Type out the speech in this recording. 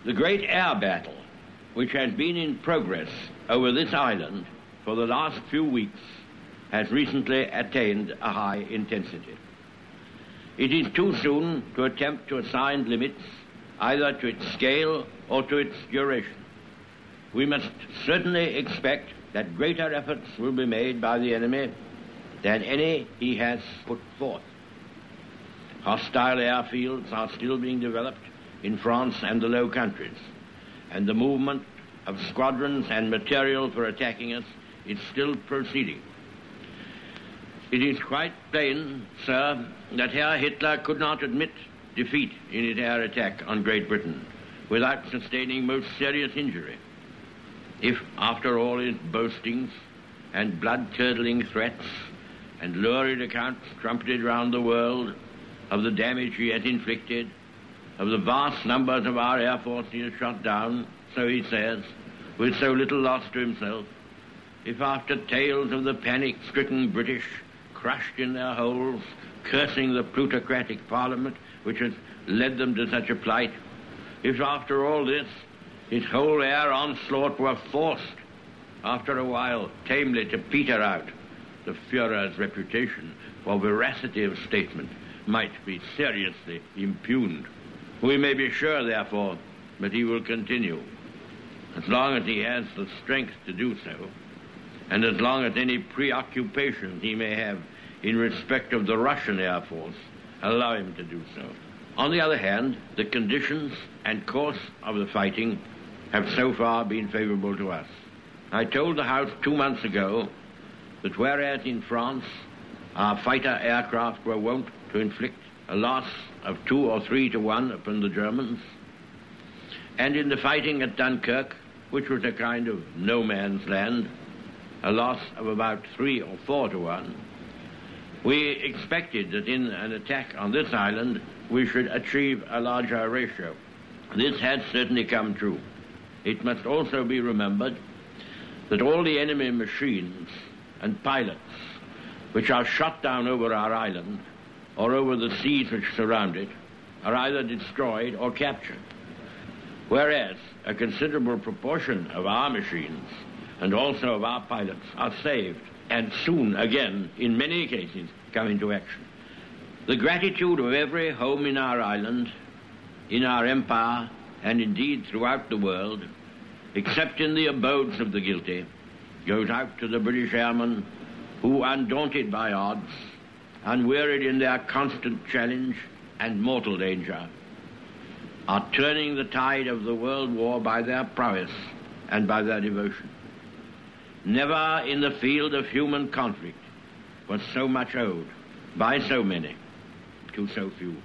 The great air battle, which has been in progress over this island for the last few weeks, has recently attained a high intensity. It is too soon to attempt to assign limits either to its scale or to its duration. We must certainly expect that greater efforts will be made by the enemy than any he has put forth. Hostile airfields are still being developed in France and the Low Countries, and the movement of squadrons and material for attacking us is still proceeding. It is quite plain, sir, that Herr Hitler could not admit defeat in his air attack on Great Britain without sustaining most serious injury. If, after all his boastings and blood-curdling threats and lurid accounts trumpeted round the world of the damage he has inflicted, of the vast numbers of our air force he has shot down, so he says, with so little loss to himself, if after tales of the panic-stricken British crushed in their holes, cursing the plutocratic Parliament which has led them to such a plight, if after all this his whole air onslaught were forced, after a while, tamely to peter out, the Führer's reputation for veracity of statement might be seriously impugned. We may be sure, therefore, that he will continue, as long as he has the strength to do so, and as long as any preoccupations he may have in respect of the Russian Air Force allow him to do so. On the other hand, the conditions and course of the fighting have so far been favorable to us. I told the House 2 months ago that whereas in France our fighter aircraft were wont to inflict a loss of 2 or 3 to 1 upon the Germans, and in the fighting at Dunkirk, which was a kind of no man's land, a loss of about 3 or 4 to 1, we expected that in an attack on this island we should achieve a larger ratio. This has certainly come true. It must also be remembered that all the enemy machines and pilots which are shot down over our island or over the seas which surround it are either destroyed or captured, whereas a considerable proportion of our machines and also of our pilots are saved and soon again, in many cases, come into action. The gratitude of every home in our island, in our empire, and indeed throughout the world, except in the abodes of the guilty, goes out to the British airmen who, undaunted by odds, unwearied in their constant challenge and mortal danger, are turning the tide of the world war by their prowess and by their devotion. Never in the field of human conflict was so much owed by so many to so few.